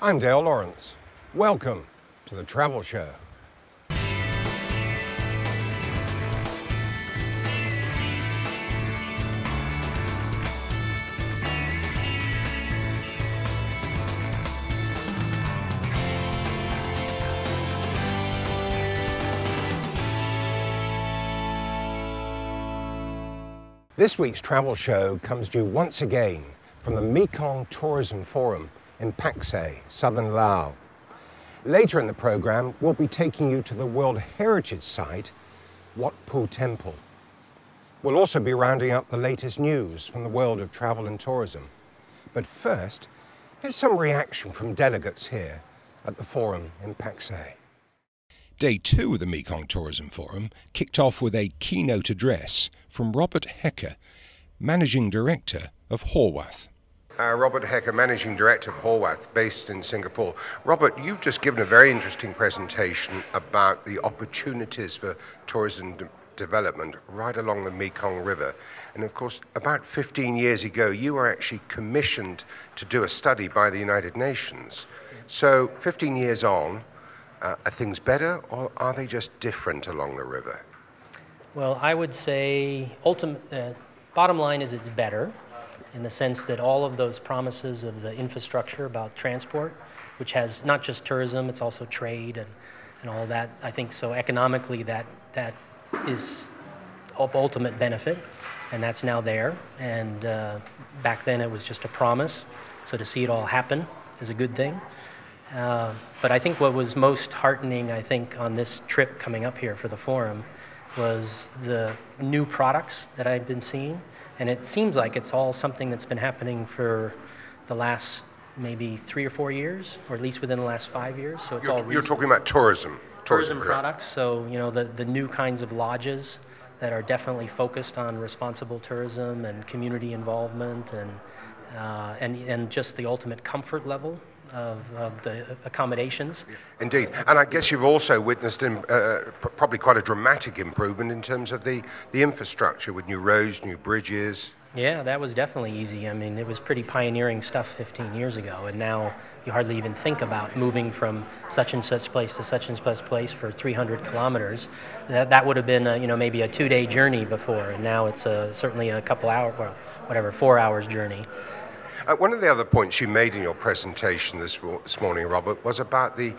I'm Dale Lawrence. Welcome to the Travel Show. This week's travel show comes to you once again from the Mekong Tourism Forum in Pak-se, southern Laos. Later in the program, we'll be taking you to the World Heritage Site, Wat Pho Temple. We'll also be rounding up the latest news from the world of travel and tourism. But first, here's some reaction from delegates here at the forum in Pak-se. Day 2 of the Mekong Tourism Forum kicked off with a keynote address from Robert Hecker, Managing Director of Horwath. Robert Hecker, Managing Director of Horwath, based in Singapore. Robert, you've just given a very interesting presentation about the opportunities for tourism development right along the Mekong River. And of course, about 15 years ago, you were actually commissioned to do a study by the United Nations. So 15 years on, are things better, or are they just different along the river? Well, I would say bottom line is it's better in the sense that all of those promises of the infrastructure about transport, which has not just tourism, it's also trade and all that. I think so economically that is of ultimate benefit, and that's now there. And back then it was just a promise. So to see it all happen is a good thing. But I think what was most heartening, I think, on this trip coming up here for the forum was the new products that I've been seeing. And it seems like it's all something that's been happening for the last maybe 3 or 4 years, or at least within the last 5 years. So it's You're talking about tourism. Tourism products. So, you know, the new kinds of lodges that are definitely focused on responsible tourism and community involvement and just the ultimate comfort level of the accommodations. Indeed, and I guess you've also witnessed probably quite a dramatic improvement in terms of the infrastructure with new roads, new bridges. Yeah, that was definitely easy. I mean, it was pretty pioneering stuff 15 years ago, and now you hardly even think about moving from such and such place to such and such place for 300 kilometers. That would have been maybe a 2-day journey before, and now it's certainly a couple hours, well, whatever, 4 hours journey. One of the other points you made in your presentation this morning, Robert, was about the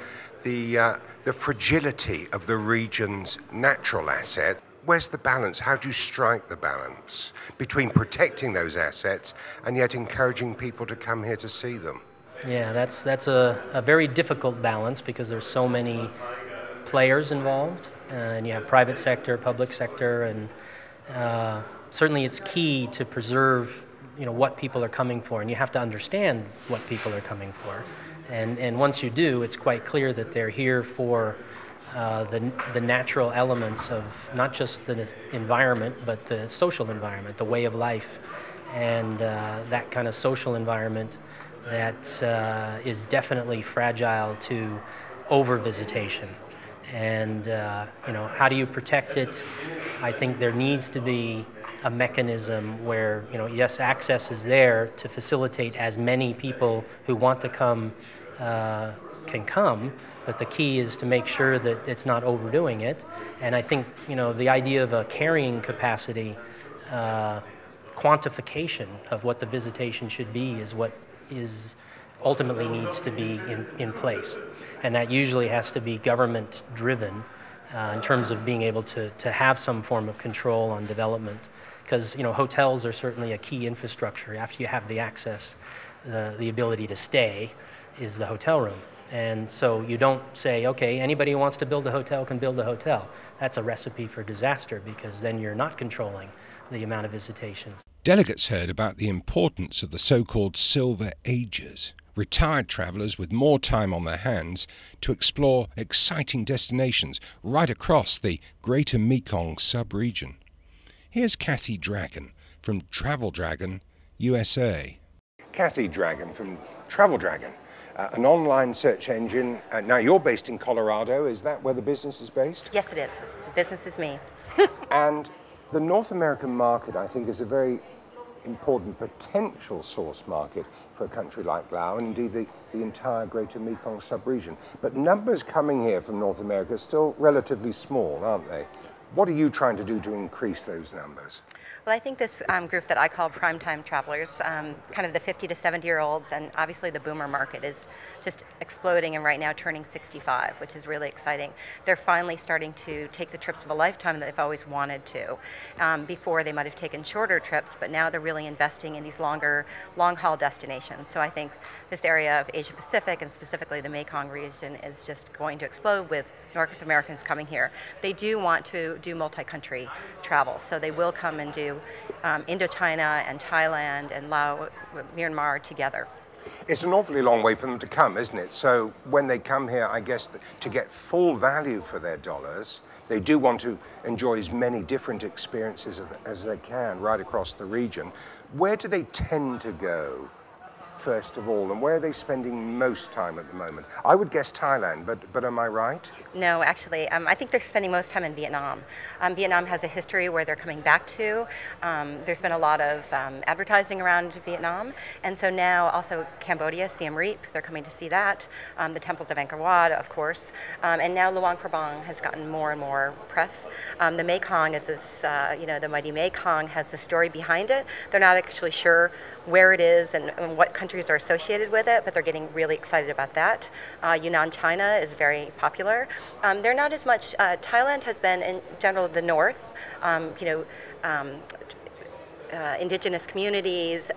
fragility of the region's natural asset. Where's the balance? How do you strike the balance between protecting those assets and yet encouraging people to come here to see them? Yeah, that's a very difficult balance because there's so many players involved, and you have private sector, public sector, and certainly it's key to preserve what people are coming for, and you have to understand what people are coming for. And once you do, it's quite clear that they're here for the natural elements of not just the environment, but the social environment, the way of life, and that kind of social environment that is definitely fragile to over-visitation. And how do you protect it? I think there needs to be a mechanism where, yes, access is there to facilitate as many people who want to come can come, but the key is to make sure that it's not overdoing it. And I think, the idea of a carrying capacity, quantification of what the visitation should be is what ultimately needs to be in place. And that usually has to be government driven in terms of being able to have some form of control on development. Because hotels are certainly a key infrastructure. After you have the access, the ability to stay is the hotel room. And so you don't say, okay, anybody who wants to build a hotel can build a hotel. That's a recipe for disaster, because then you're not controlling the amount of visitations. Delegates heard about the importance of the so-called Silver Ages, retired travellers with more time on their hands to explore exciting destinations right across the Greater Mekong sub-region. Here's Kathy Dragon from Travel Dragon, USA. Kathy Dragon from Travel Dragon, an online search engine. Now you're based in Colorado. Is that where the business is based? Yes, it is. The business is me. And the North American market, I think, is a very important potential source market for a country like Laos, and indeed the entire greater Mekong sub-region. But numbers coming here from North America are still relatively small, aren't they? What are you trying to do to increase those numbers? Well, I think this group that I call primetime travelers, kind of the 50 to 70-year-olds, and obviously the boomer market is just exploding and right now turning 65, which is really exciting. They're finally starting to take the trips of a lifetime that they've always wanted to. Before they might have taken shorter trips, but now they're really investing in these long-haul destinations. So I think this area of Asia Pacific and specifically the Mekong region is just going to explode with North Americans coming here. They do want to do multi-country travel, so they will come and do Indochina and Thailand and Laos, Myanmar together. It's an awfully long way for them to come, isn't it? So when they come here, I guess to get full value for their dollars, they do want to enjoy as many different experiences as they can right across the region. Where do they tend to go, first of all, and where are they spending most time at the moment? I would guess Thailand, but am I right? No, actually, I think they're spending most time in Vietnam. Vietnam has a history where they're coming back to. There's been a lot of advertising around Vietnam, and so now also Cambodia, Siem Reap, they're coming to see that. The temples of Angkor Wat, of course, and now Luang Prabang has gotten more and more press. The Mekong is this, the mighty Mekong has the story behind it. They're not actually sure where it is and what countries are associated with it, but they're getting really excited about that. Yunnan, China is very popular. They're not as much, Thailand has been in general the north, indigenous communities,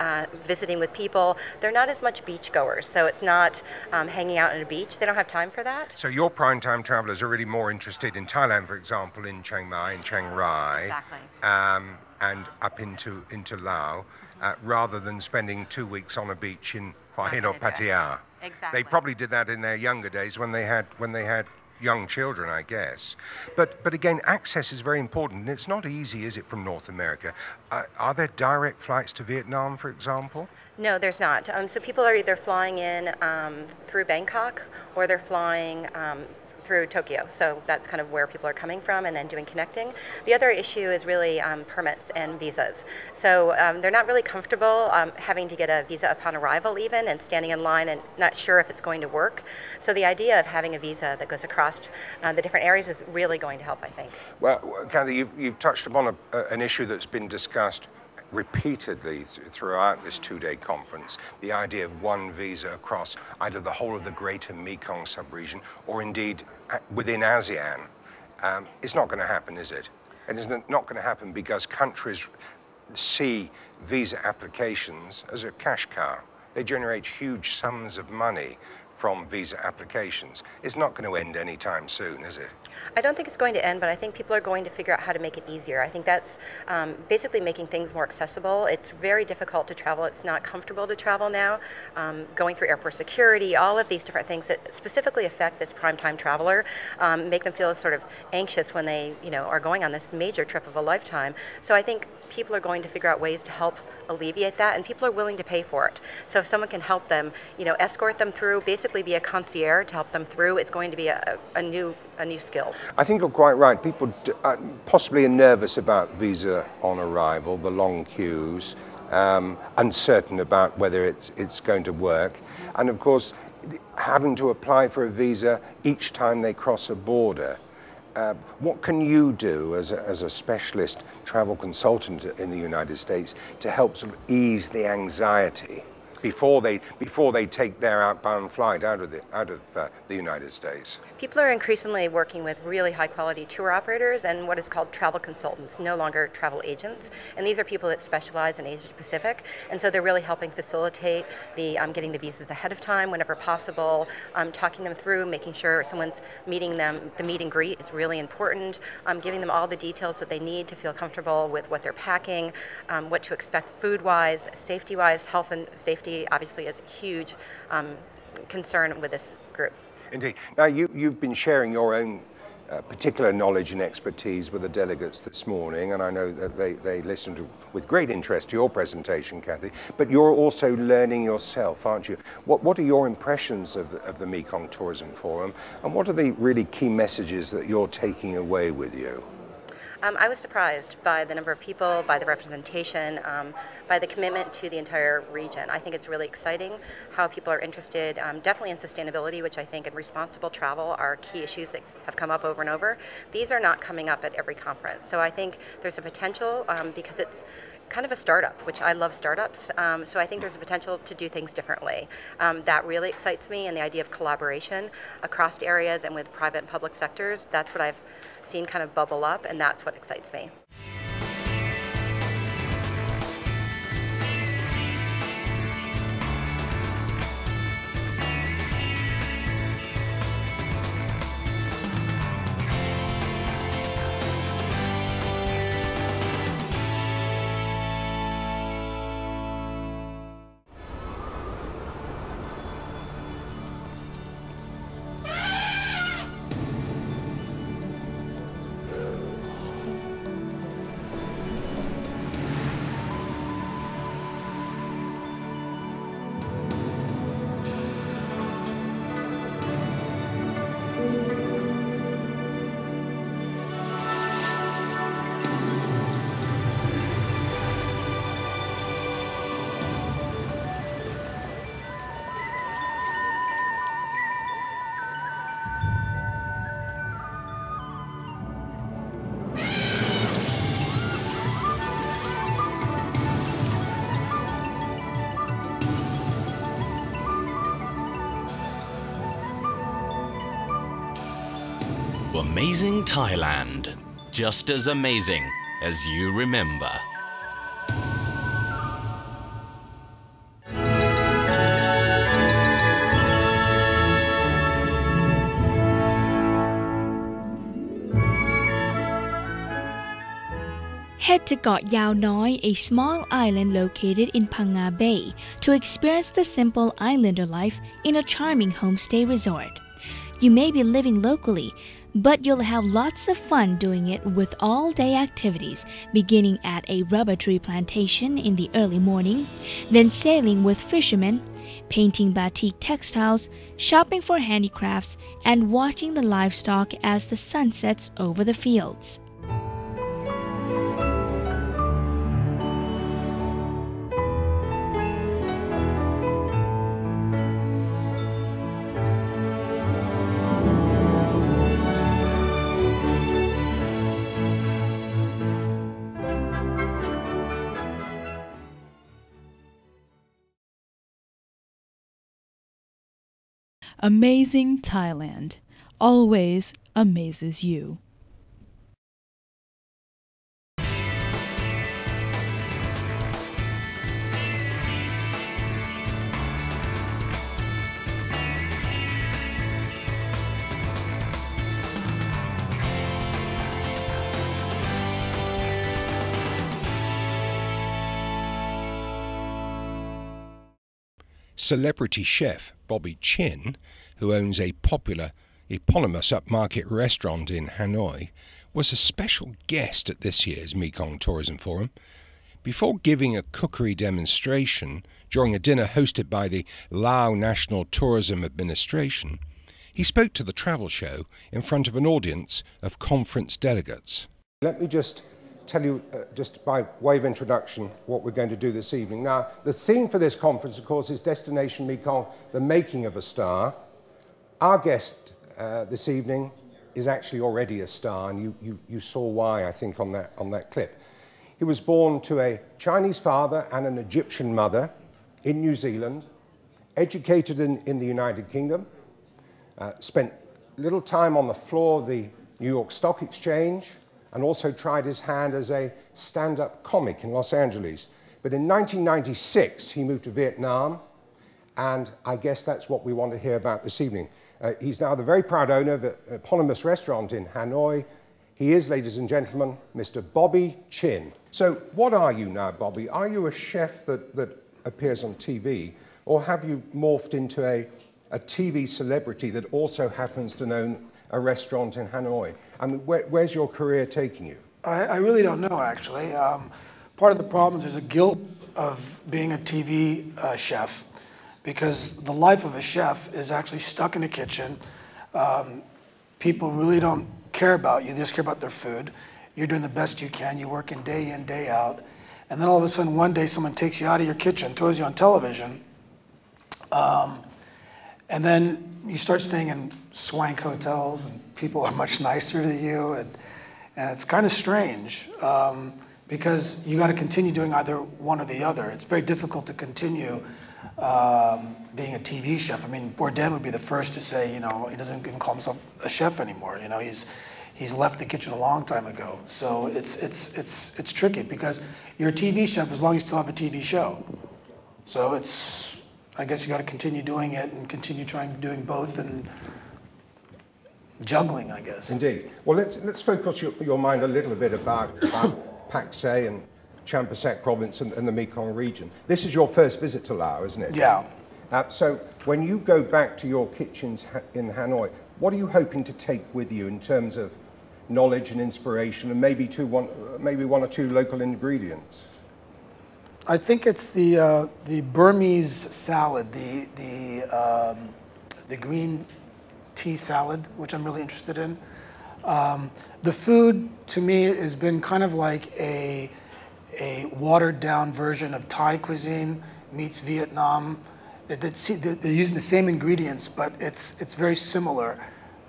visiting with people. They're not as much beachgoers, so it's not hanging out on a beach. They don't have time for that. So your prime-time travelers are really more interested in Thailand, for example, in Chiang Mai and Chiang Rai. Exactly. And up into Laos, rather than spending 2 weeks on a beach in Hua Hin or Pattaya. Exactly. They probably did that in their younger days when they had young children, I guess. But again, access is very important, and it's not easy, is it, from North America? Are there direct flights to Vietnam, for example? No, there's not. So people are either flying in through Bangkok or they're flying through Tokyo. So that's kind of where people are coming from and then doing connecting. The other issue is really permits and visas. So they're not really comfortable having to get a visa upon arrival even and standing in line and not sure if it's going to work. So the idea of having a visa that goes across the different areas is really going to help, I think. Well, Kathy, you've touched upon an issue that's been discussed repeatedly throughout this two-day conference, the idea of one visa across either the whole of the greater Mekong sub-region or indeed within ASEAN. It's not going to happen, is it? And it's not going to happen because countries see visa applications as a cash cow. They generate huge sums of money from visa applications. It's not going to end anytime soon, is it? I don't think it's going to end, but I think people are going to figure out how to make it easier. I think that's basically making things more accessible. It's very difficult to travel. It's not comfortable to travel now. Going through airport security, all of these different things that specifically affect this prime-time traveler, make them feel sort of anxious when they, are going on this major trip of a lifetime. So I think people are going to figure out ways to help alleviate that, and people are willing to pay for it. So if someone can help them, escort them through, basically be a concierge to help them through, it's going to be a new skill. I think you're quite right. People possibly are nervous about visa on arrival, the long queues, uncertain about whether it's going to work, and of course having to apply for a visa each time they cross a border. What can you do as a specialist travel consultant in the United States to help sort of ease the anxiety before they take their outbound flight out of the United States? People are increasingly working with really high quality tour operators and what is called travel consultants, no longer travel agents. And these are people that specialize in Asia Pacific. And so they're really helping facilitate the getting the visas ahead of time whenever possible, talking them through, making sure someone's meeting them. The meet and greet is really important, giving them all the details that they need to feel comfortable with what they're packing, what to expect food-wise, safety-wise. Health and safety obviously is a huge concern with this group. Indeed. Now, you've been sharing your own particular knowledge and expertise with the delegates this morning, and I know that they listened with great interest to your presentation, Kathy, but you're also learning yourself, aren't you? What are your impressions of the Mekong Tourism Forum, and what are the really key messages that you're taking away with you? I was surprised by the number of people, by the representation, by the commitment to the entire region. I think it's really exciting how people are interested, definitely in sustainability, which I think and responsible travel are key issues that have come up over and over. These are not coming up at every conference. So I think there's a potential because it's kind of a startup, which I love startups. So I think there's a potential to do things differently. That really excites me, and the idea of collaboration across areas and with private and public sectors, that's what I've seen kind of bubble up, and that's what excites me. Amazing Thailand, just as amazing as you remember. Head to Got Yao Noi, a small island located in Phang Nga Bay, to experience the simple islander life in a charming homestay resort. You may be living locally, but you'll have lots of fun doing it with all-day activities, beginning at a rubber tree plantation in the early morning, then sailing with fishermen, painting batik textiles, shopping for handicrafts, and watching the livestock as the sun sets over the fields. Amazing Thailand always amazes you. Celebrity chef Bobby Chin, who owns a popular eponymous upmarket restaurant in Hanoi, was a special guest at this year's Mekong Tourism Forum. Before giving a cookery demonstration during a dinner hosted by the Lao National Tourism Administration, he spoke to the travel show in front of an audience of conference delegates. Let me just tell you, just by way of introduction, what we're going to do this evening. Now, the theme for this conference, of course, is Destination Mekong, the making of a star. Our guest this evening is actually already a star, and you saw why, I think, on that clip. He was born to a Chinese father and an Egyptian mother in New Zealand, educated in the United Kingdom, spent little time on the floor of the New York Stock Exchange, and also tried his hand as a stand-up comic in Los Angeles. But in 1996, he moved to Vietnam, and I guess that's what we want to hear about this evening. He's now the very proud owner of an eponymous restaurant in Hanoi. He is, ladies and gentlemen, Mr. Bobby Chin. So what are you now, Bobby? Are you a chef that appears on TV, or have you morphed into a TV celebrity that also happens to own a restaurant in Hanoi? I mean, where's your career taking you? I really don't know, actually. Part of the problem is there's a guilt of being a TV chef, because the life of a chef is actually stuck in a kitchen. People really don't care about you, they just care about their food. you're doing the best you can, you work in, day out, and then all of a sudden one day someone takes you out of your kitchen, throws you on television, and then you start staying in swank hotels, and people are much nicer to you, and it's kind of strange, because you got to continue doing either one or the other. It's very difficult to continue being a TV chef. I mean, Bourdain would be the first to say, you know, he doesn't even call himself a chef anymore. You know, he's left the kitchen a long time ago. So it's tricky because you're a TV chef as long as you still have a TV show. So I guess you got to continue doing it and continue doing both and juggling, I guess. Indeed. Well, let's focus your mind a little bit about Paksay and Champasak province and the Mekong region. This is your first visit to Laos, isn't it? Yeah. So when you go back to your kitchens in Hanoi, what are you hoping to take with you in terms of knowledge and inspiration, and maybe one or two local ingredients? I think it's the Burmese salad, the green tea salad, which I'm really interested in. The food to me has been kind of like a watered down version of Thai cuisine meets Vietnam. They're using the same ingredients, but it's very similar.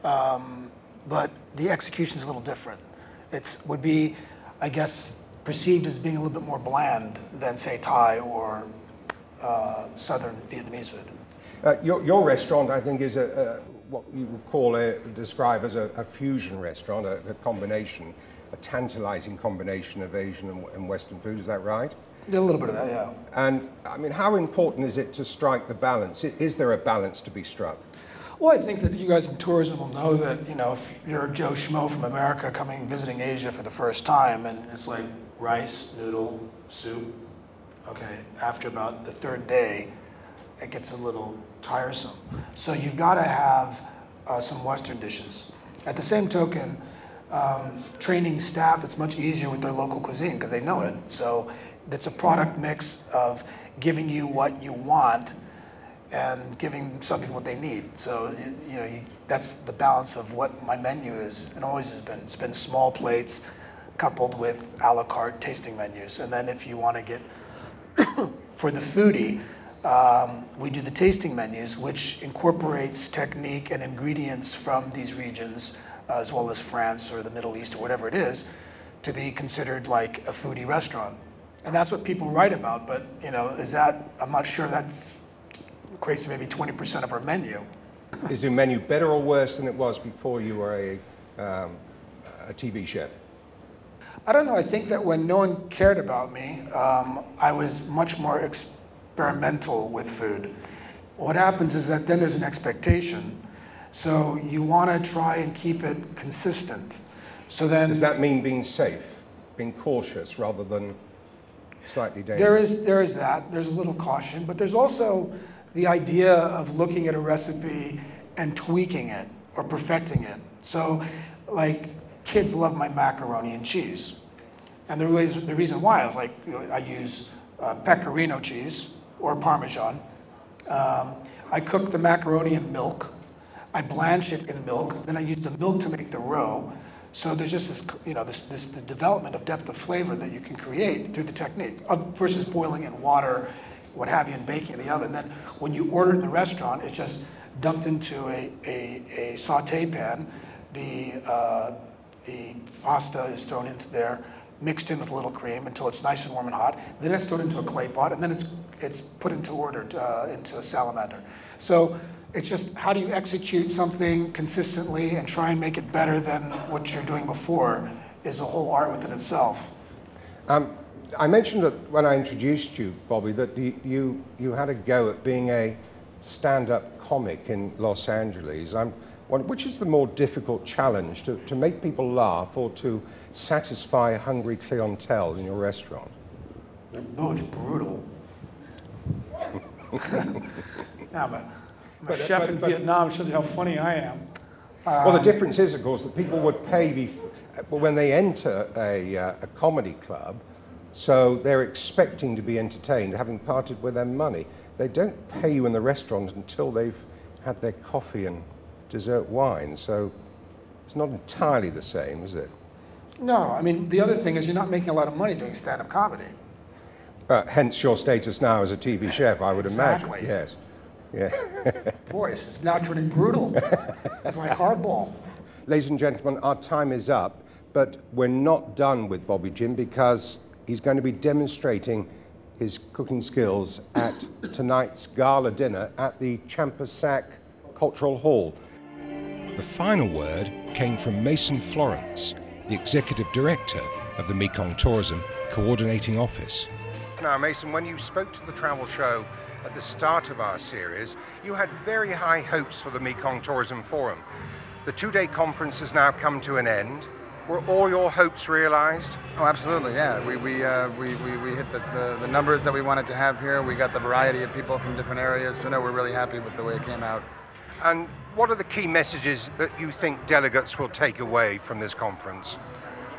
But the execution is a little different. Would be, I guess, perceived as being a little bit more bland than, say, Thai or Southern Vietnamese food. Your restaurant, I think, is what you would describe as a fusion restaurant, a combination, a tantalizing combination of Asian and Western food. Is that right? A little bit of that, yeah. And I mean, how important is it to strike the balance? Is there a balance to be struck? Well, I think that you guys in tourism will know that, you know, if you're Joe Schmo from America visiting Asia for the first time, and it's like rice, noodle, soup, okay, after about the third day, it gets a little tiresome. So you've got to have some Western dishes. At the same token, training staff, it's much easier with their local cuisine because they know it. So it's a product mix of giving you what you want and giving some people what they need. So that's the balance of what my menu is and always has been. It's been small plates coupled with a la carte tasting menus. And then if you want to get, for the foodie, we do the tasting menus, which incorporates technique and ingredients from these regions, as well as France or the Middle East or whatever it is, to be considered like a foodie restaurant. And that's what people write about, but I'm not sure that equates to maybe 20% of our menu. Is your menu better or worse than it was before you were a TV chef? I don't know. I think that when no one cared about me, I was much more experimental with food. What happens is that then there's an expectation. So you want to try and keep it consistent. So then, does that mean being safe, being cautious rather than slightly dangerous? There is that. There's a little caution, but there's also the idea of looking at a recipe and tweaking it or perfecting it. So, like, kids love my macaroni and cheese, and the reason why is like I use pecorino cheese or Parmesan. I cook the macaroni in milk. I blanch it in milk. Then I use the milk to make the roux. So there's just this the development of depth of flavor that you can create through the technique versus boiling in water, what have you, and baking in the oven. Then when you order in the restaurant, it's just dumped into a saute pan. The pasta is thrown into there, mixed in with a little cream until it's nice and warm and hot. Then it's thrown into a clay pot, and then it's put into into a salamander. So it's just how do you execute something consistently and try and make it better than what you're doing before is a whole art within itself. I mentioned that when I introduced you, Bobby, that you had a go at being a stand-up comic in Los Angeles. Which is the more difficult challenge, to make people laugh or to satisfy a hungry clientele in your restaurant? They're both brutal. I'm a chef in Vietnam, shows you how funny I am. Well, the difference is, of course, that people would pay when they enter a comedy club, so they're expecting to be entertained, having parted with their money. They don't pay you in the restaurant until they've had their coffee and dessert wine, so it's not entirely the same, is it? No, I mean, the other thing is you're not making a lot of money doing stand-up comedy. Hence your status now as a TV chef, I would imagine. Exactly. Yes. Yeah. Boy, this is now turning brutal. It's like hardball. Ladies and gentlemen, our time is up, but we're not done with Bobby Jim because he's going to be demonstrating his cooking skills at tonight's gala dinner at the Champasak Cultural Hall. The final word came from Mason Florence, the Executive Director of the Mekong Tourism Coordinating Office. Now, Mason, when you spoke to the travel show at the start of our series, you had very high hopes for the Mekong Tourism Forum. The two-day conference has now come to an end. Were all your hopes realized? Oh, absolutely, yeah. We hit the numbers that we wanted to have here. We got the variety of people from different areas, so no, we're really happy with the way it came out. And what are the key messages that you think delegates will take away from this conference?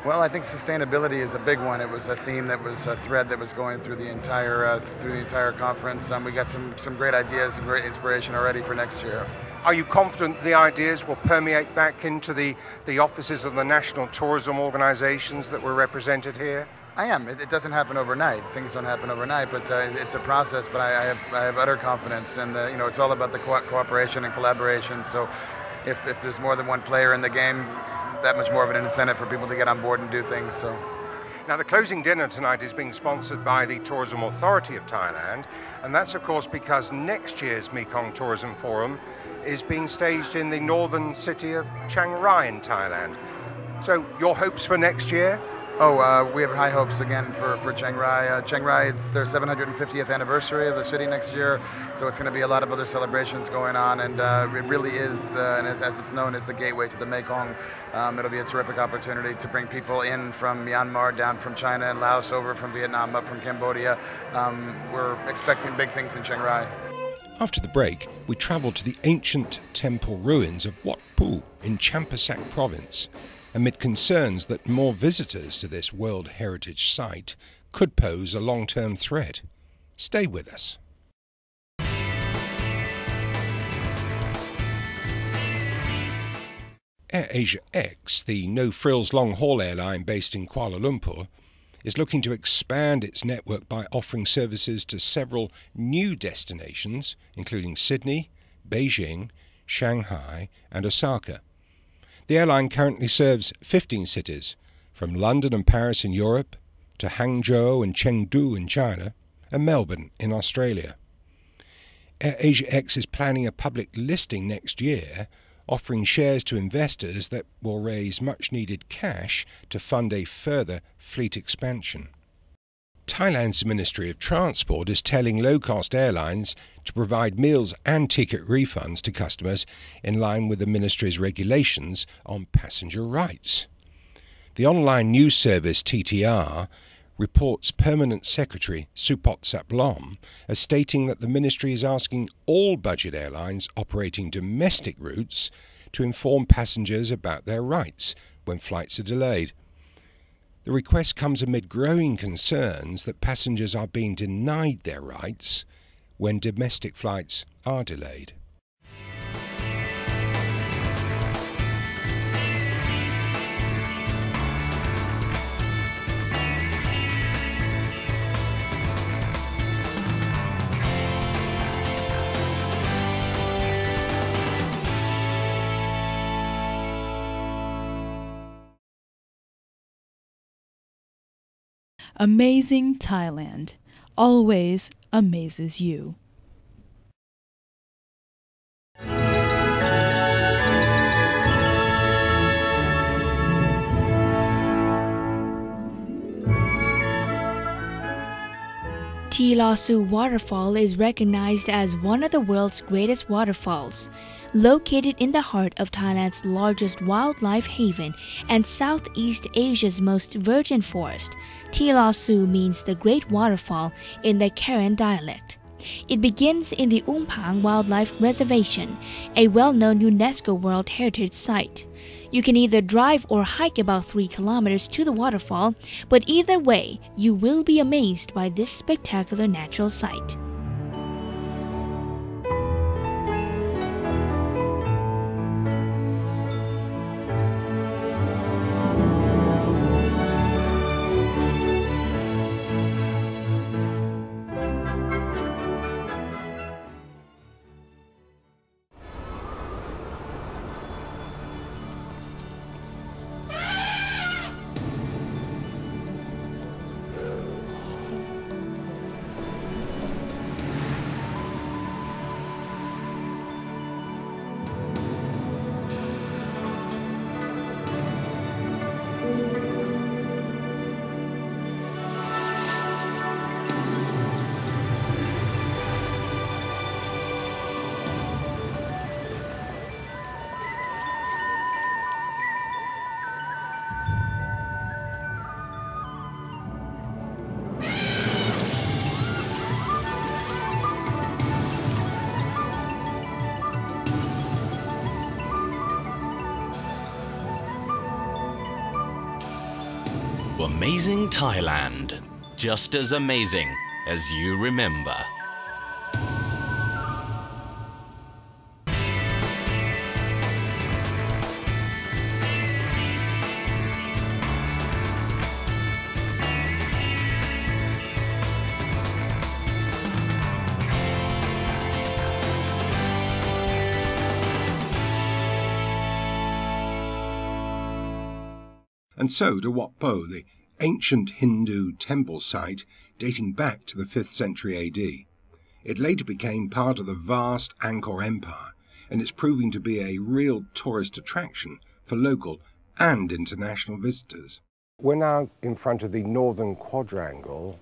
Well, I think sustainability is a big one. It was a theme that was a thread that was going through the entire conference. We got some great ideas and great inspiration already for next year. Are you confident the ideas will permeate back into the offices of the national tourism organizations that were represented here? I am. It doesn't happen overnight. Things don't happen overnight, but it's a process. But I have utter confidence, and it's all about the cooperation and collaboration. So, if there's more than one player in the game, that much more of an incentive for people to get on board and do things. So. Now, the closing dinner tonight is being sponsored by the Tourism Authority of Thailand, and that's of course because next year's Mekong Tourism Forum is being staged in the northern city of Chiang Rai in Thailand. So, your hopes for next year? Oh, we have high hopes again for Chiang Rai. Chiang Rai, it's their 750th anniversary of the city next year, so it's going to be a lot of other celebrations going on, and it really is, and as it's known, as the gateway to the Mekong. It'll be a terrific opportunity to bring people in from Myanmar, down from China and Laos, over from Vietnam, up from Cambodia. We're expecting big things in Chiang Rai. After the break, we travelled to the ancient temple ruins of Wat Phu in Champasak province, amid concerns that more visitors to this World Heritage Site could pose a long-term threat. Stay with us. AirAsia X, the no-frills long-haul airline based in Kuala Lumpur, is looking to expand its network by offering services to several new destinations, including Sydney, Beijing, Shanghai and Osaka. The airline currently serves 15 cities, from London and Paris in Europe, to Hangzhou and Chengdu in China, and Melbourne in Australia. AirAsia X is planning a public listing next year, offering shares to investors that will raise much-needed cash to fund a further fleet expansion. Thailand's Ministry of Transport is telling low-cost airlines to provide meals and ticket refunds to customers in line with the ministry's regulations on passenger rights. The online news service TTR reports Permanent Secretary Supot Saplom as stating that the ministry is asking all budget airlines operating domestic routes to inform passengers about their rights when flights are delayed. The request comes amid growing concerns that passengers are being denied their rights when domestic flights are delayed. Amazing Thailand always amazes you. Tilasu Waterfall is recognized as one of the world's greatest waterfalls. Located in the heart of Thailand's largest wildlife haven and Southeast Asia's most virgin forest, Tilasu means the Great Waterfall in the Karen dialect. It begins in the Umpang Wildlife Reservation, a well-known UNESCO World Heritage Site. You can either drive or hike about 3 kilometers to the waterfall, but either way, you will be amazed by this spectacular natural sight. to amazing Thailand. Just as amazing as you remember. And so to Wat Po, the ancient Hindu temple site dating back to the 5th century AD. It later became part of the vast Angkor Empire, and it's proving to be a real tourist attraction for local and international visitors. We're now in front of the Northern Quadrangle,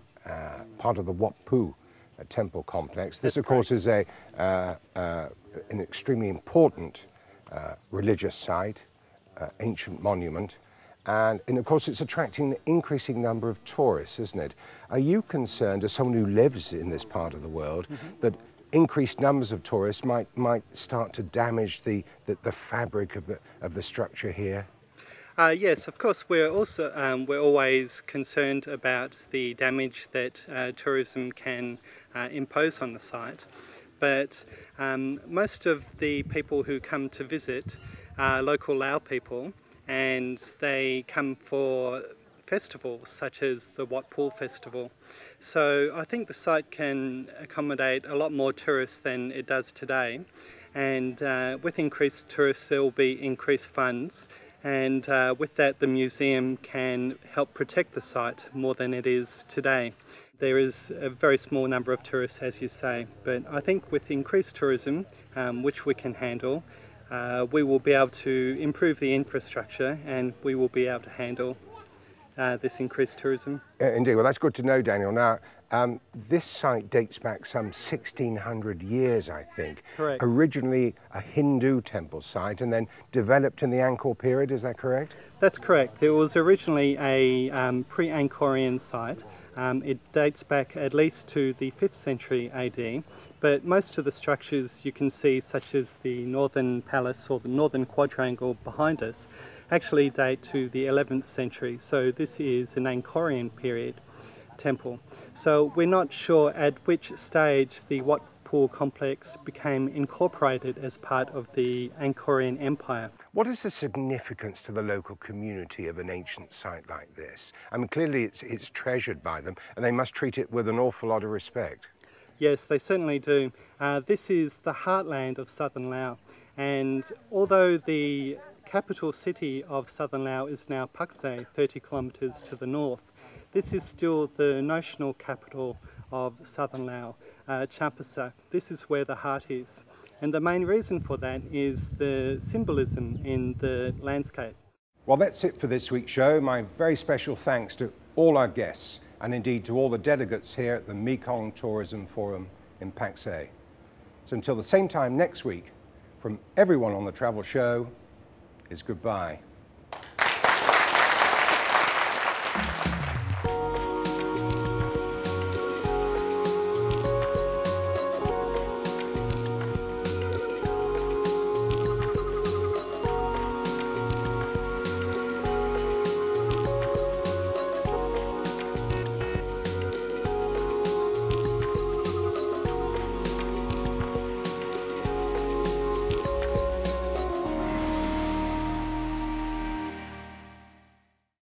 part of the Wat Po temple complex. This, of course, is an extremely important religious site, ancient monument. And of course, it's attracting an increasing number of tourists, isn't it? Are you concerned, as someone who lives in this part of the world, that increased numbers of tourists might start to damage the fabric of the structure here? Yes, of course. We're always concerned about the damage that tourism can impose on the site. But most of the people who come to visit are local Lao people, and they come for festivals such as the Wat Po Festival. So I think the site can accommodate a lot more tourists than it does today. And with increased tourists, there will be increased funds. And with that, the museum can help protect the site more than it is today. There is a very small number of tourists, as you say, but I think with increased tourism, which we can handle, we will be able to improve the infrastructure and we will be able to handle this increased tourism. Indeed, well that's good to know, Daniel. Now, this site dates back some 1600 years, I think. Correct. Originally a Hindu temple site and then developed in the Angkor period, is that correct? That's correct. It was originally a pre-Angkorian site. It dates back at least to the 5th century AD. But most of the structures you can see, such as the Northern Palace or the Northern Quadrangle behind us, actually date to the 11th century. So this is an Angkorian period temple. So we're not sure at which stage the Wat Po complex became incorporated as part of the Angkorian Empire. What is the significance to the local community of an ancient site like this? I mean, clearly it's treasured by them and they must treat it with an awful lot of respect. Yes, they certainly do. This is the heartland of southern Laos, and although the capital city of southern Laos is now Paksay, 30 kilometres to the north, this is still the notional capital of southern Laos, Champasak. This is where the heart is. And the main reason for that is the symbolism in the landscape. Well, that's it for this week's show. My very special thanks to all our guests and indeed to all the delegates here at the Mekong Tourism Forum in Paksay. So until the same time next week, from everyone on the Travel Show, is goodbye.